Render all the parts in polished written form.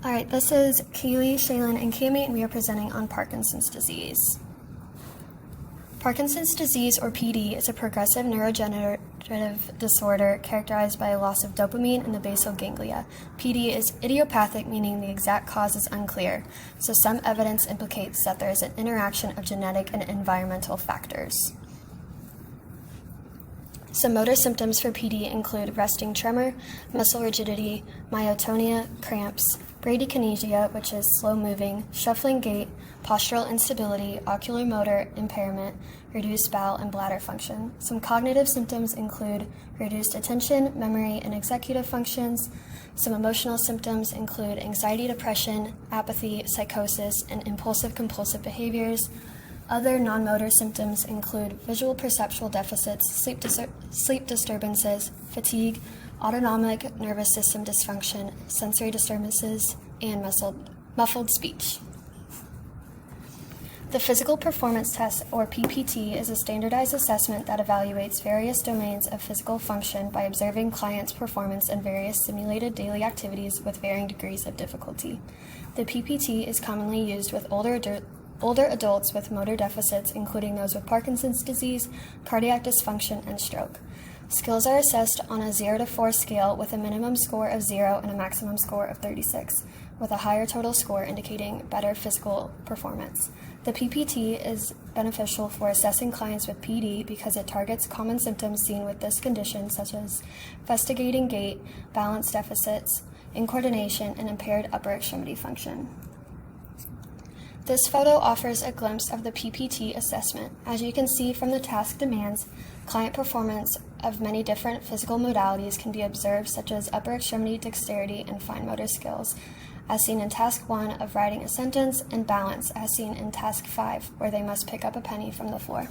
All right, this is Kaylee, Shaylin, and Cami, and we are presenting on Parkinson's disease. Parkinson's disease, or PD, is a progressive neurodegenerative disorder characterized by a loss of dopamine in the basal ganglia. PD is idiopathic, meaning the exact cause is unclear, so some evidence indicates that there is an interaction of genetic and environmental factors. Some motor symptoms for PD include resting tremor, muscle rigidity, myotonia, cramps, bradykinesia, which is slow moving, shuffling gait, postural instability, ocular motor impairment, reduced bowel and bladder function. Some cognitive symptoms include reduced attention, memory, and executive functions. Some emotional symptoms include anxiety, depression, apathy, psychosis, and impulsive-compulsive behaviors. Other non-motor symptoms include visual perceptual deficits, sleep disturbances, fatigue, autonomic nervous system dysfunction, sensory disturbances, and muffled speech. The Physical Performance Test, or PPT, is a standardized assessment that evaluates various domains of physical function by observing clients' performance in various simulated daily activities with varying degrees of difficulty. The PPT is commonly used with older adults with motor deficits, including those with Parkinson's disease, cardiac dysfunction, and stroke. Skills are assessed on a 0 to 4 scale with a minimum score of 0 and a maximum score of 36, with a higher total score indicating better physical performance. The PPT is beneficial for assessing clients with PD because it targets common symptoms seen with this condition, such as vestigating gait, balance deficits, incoordination, and impaired upper extremity function. This photo offers a glimpse of the PPT assessment. As you can see from the task demands, client performance of many different physical modalities can be observed, such as upper extremity dexterity and fine motor skills, as seen in Task 1 of writing a sentence, and balance, as seen in Task 5, where they must pick up a penny from the floor.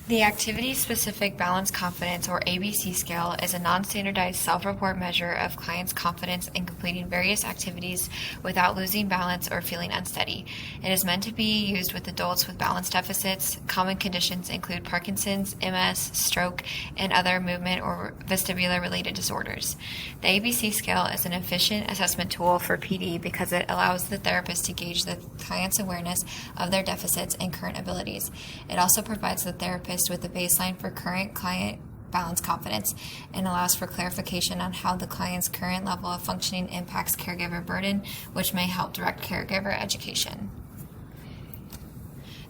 The Activity-Specific Balance Confidence, or ABC scale, is a non-standardized self-report measure of clients' confidence in completing various activities without losing balance or feeling unsteady. It is meant to be used with adults with balance deficits. Common conditions include Parkinson's, MS, stroke, and other movement or vestibular-related disorders. The ABC scale is an efficient assessment tool for PD because it allows the therapist to gauge the client's awareness of their deficits and current abilities. It also provides the therapist with a baseline for current client balance confidence and allows for clarification on how the client's current level of functioning impacts caregiver burden, which may help direct caregiver education.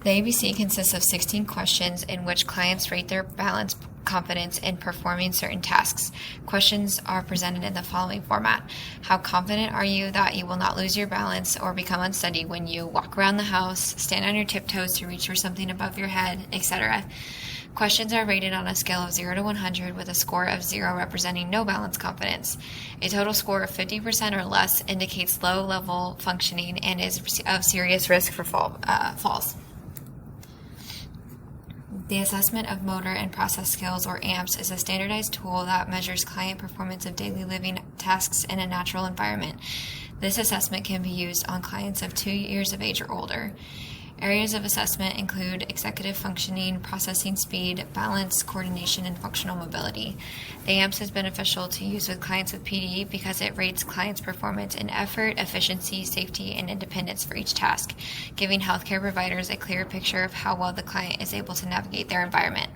The ABC consists of 16 questions in which clients rate their balance confidence in performing certain tasks. Questions are presented in the following format. How confident are you that you will not lose your balance or become unsteady when you walk around the house, stand on your tiptoes to reach for something above your head, etc.? Questions are rated on a scale of 0 to 100, with a score of 0 representing no balance confidence. A total score of 50% or less indicates low-level functioning and is of serious risk for falls. The Assessment of Motor and Process Skills, or AMPS, is a standardized tool that measures client performance of daily living tasks in a natural environment. This assessment can be used on clients of 2 years of age or older. Areas of assessment include executive functioning, processing speed, balance, coordination, and functional mobility. The AMPS is beneficial to use with clients with PD because it rates clients' performance in effort, efficiency, safety, and independence for each task, giving healthcare providers a clear picture of how well the client is able to navigate their environment.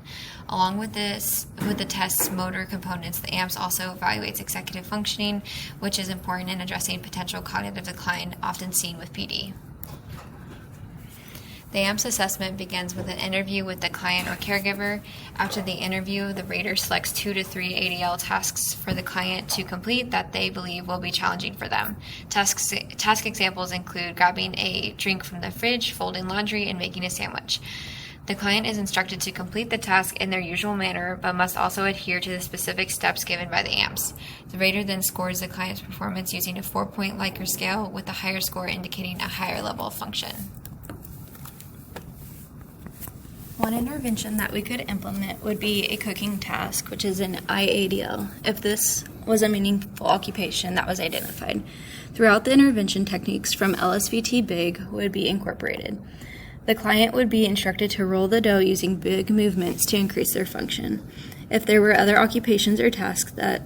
Along with the test's motor components, the AMPS also evaluates executive functioning, which is important in addressing potential cognitive decline often seen with PD. The AMPS assessment begins with an interview with the client or caregiver. After the interview, the rater selects 2 to 3 ADL tasks for the client to complete that they believe will be challenging for them. Task examples include grabbing a drink from the fridge, folding laundry, and making a sandwich. The client is instructed to complete the task in their usual manner, but must also adhere to the specific steps given by the AMPS. The rater then scores the client's performance using a 4-point Likert scale, with the higher score indicating a higher level of function. One intervention that we could implement would be a cooking task, which is an IADL, if this was a meaningful occupation that was identified. Throughout the intervention, techniques from LSVT BIG would be incorporated. The client would be instructed to roll the dough using big movements to increase their function. If there were other occupations or tasks that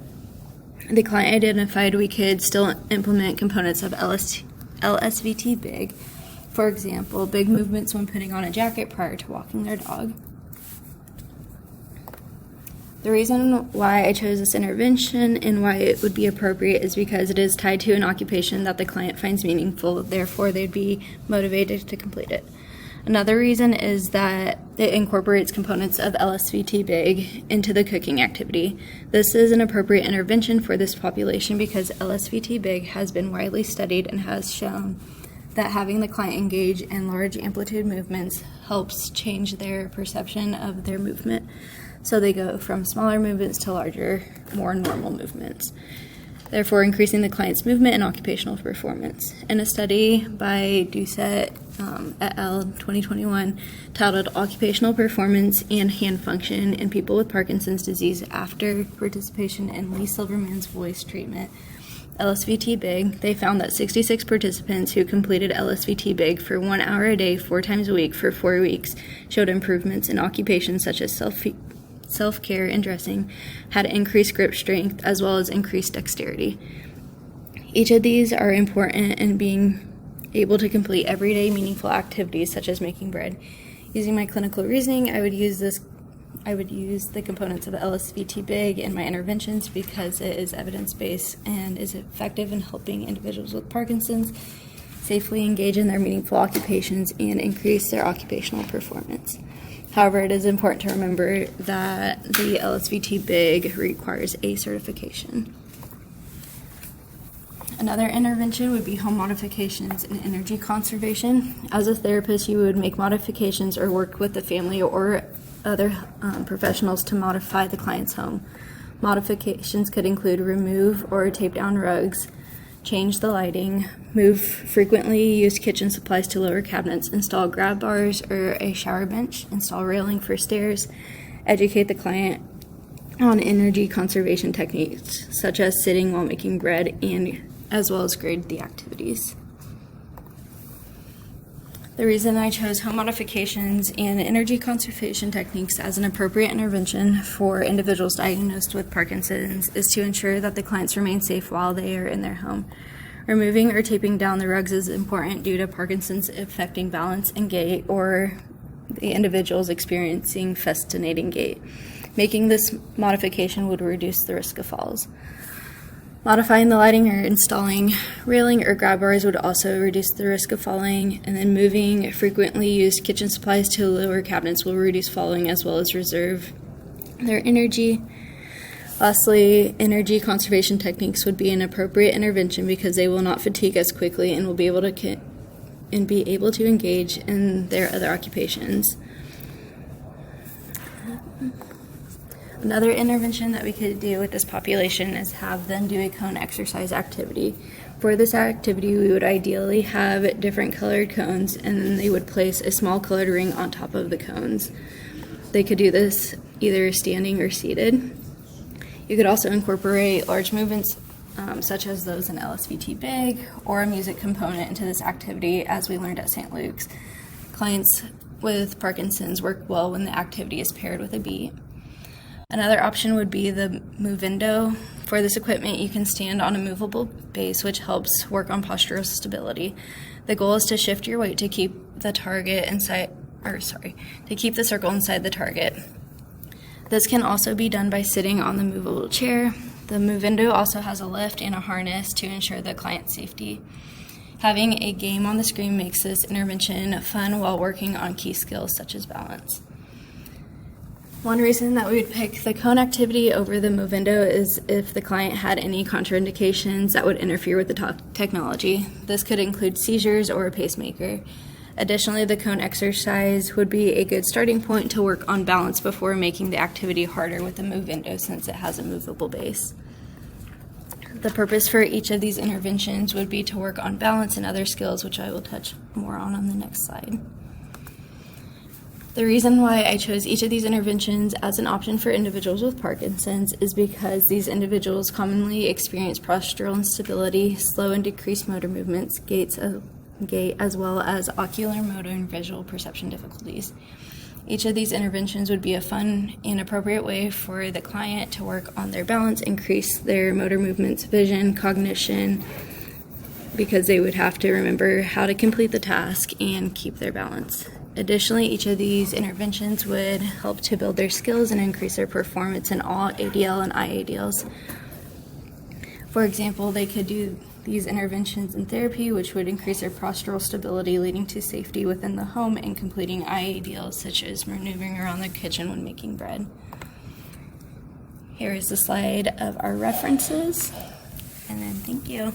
the client identified we could still implement components of LSVT BIG. For example, big movements when putting on a jacket prior to walking their dog. The reason why I chose this intervention and why it would be appropriate is because it is tied to an occupation that the client finds meaningful, therefore they'd be motivated to complete it. Another reason is that it incorporates components of LSVT BIG into the cooking activity. This is an appropriate intervention for this population because LSVT BIG has been widely studied and has shown that having the client engage in large amplitude movements helps change their perception of their movement. So they go from smaller movements to larger, more normal movements, therefore increasing the client's movement and occupational performance. In a study by Doucette et al. 2021 titled Occupational Performance and Hand Function in People with Parkinson's Disease After Participation in Lee Silverman's Voice Treatment, LSVT BIG, they found that 66 participants who completed LSVT BIG for 1 hour a day, 4 times a week for 4 weeks showed improvements in occupations such as self-care and dressing, had increased grip strength, as well as increased dexterity. Each of these are important in being able to complete everyday meaningful activities such as making bread. Using my clinical reasoning, I would use the components of LSVT BIG in my interventions because it is evidence-based and is effective in helping individuals with Parkinson's safely engage in their meaningful occupations and increase their occupational performance. However, it is important to remember that the LSVT BIG requires a certification. Another intervention would be home modifications and energy conservation. As a therapist, you would make modifications or work with the family or other professionals to modify the client's home. Modifications could include remove or tape down rugs, change the lighting, move frequently used kitchen supplies to lower cabinets, install grab bars or a shower bench, install railing for stairs, educate the client on energy conservation techniques such as sitting while making bread, and as well as grade the activities. The reason I chose home modifications and energy conservation techniques as an appropriate intervention for individuals diagnosed with Parkinson's is to ensure that the clients remain safe while they are in their home. Removing or taping down the rugs is important due to Parkinson's affecting balance and gait, or the individuals experiencing festinating gait. Making this modification would reduce the risk of falls. Modifying the lighting or installing railing or grab bars would also reduce the risk of falling, and then moving frequently used kitchen supplies to lower cabinets will reduce falling as well as reserve their energy. Lastly, energy conservation techniques would be an appropriate intervention because they will not fatigue as quickly and will be able to engage in their other occupations. Another intervention that we could do with this population is have them do a cone exercise activity. For this activity, we would ideally have different colored cones, and then they would place a small colored ring on top of the cones. They could do this either standing or seated. You could also incorporate large movements such as those in LSVT BIG or a music component into this activity, as we learned at St. Luke's. Clients with Parkinson's work well when the activity is paired with a beat. Another option would be the Movindo. For this equipment, you can stand on a movable base, which helps work on postural stability. The goal is to shift your weight to keep the keep the circle inside the target. This can also be done by sitting on the movable chair. The Movindo also has a lift and a harness to ensure the client's safety. Having a game on the screen makes this intervention fun while working on key skills such as balance. One reason that we would pick the cone activity over the Movindo is if the client had any contraindications that would interfere with the technology. This could include seizures or a pacemaker. Additionally, the cone exercise would be a good starting point to work on balance before making the activity harder with the Movindo since it has a movable base. The purpose for each of these interventions would be to work on balance and other skills, which I will touch more on the next slide. The reason why I chose each of these interventions as an option for individuals with Parkinson's is because these individuals commonly experience postural instability, slow and decreased motor movements, gait, as well as ocular, motor, and visual perception difficulties. Each of these interventions would be a fun and appropriate way for the client to work on their balance, increase their motor movements, vision, cognition, because they would have to remember how to complete the task and keep their balance. Additionally, each of these interventions would help to build their skills and increase their performance in all ADL and IADLs. For example, they could do these interventions in therapy, which would increase their postural stability, leading to safety within the home and completing IADLs, such as maneuvering around the kitchen when making bread. Here is the slide of our references, and then thank you.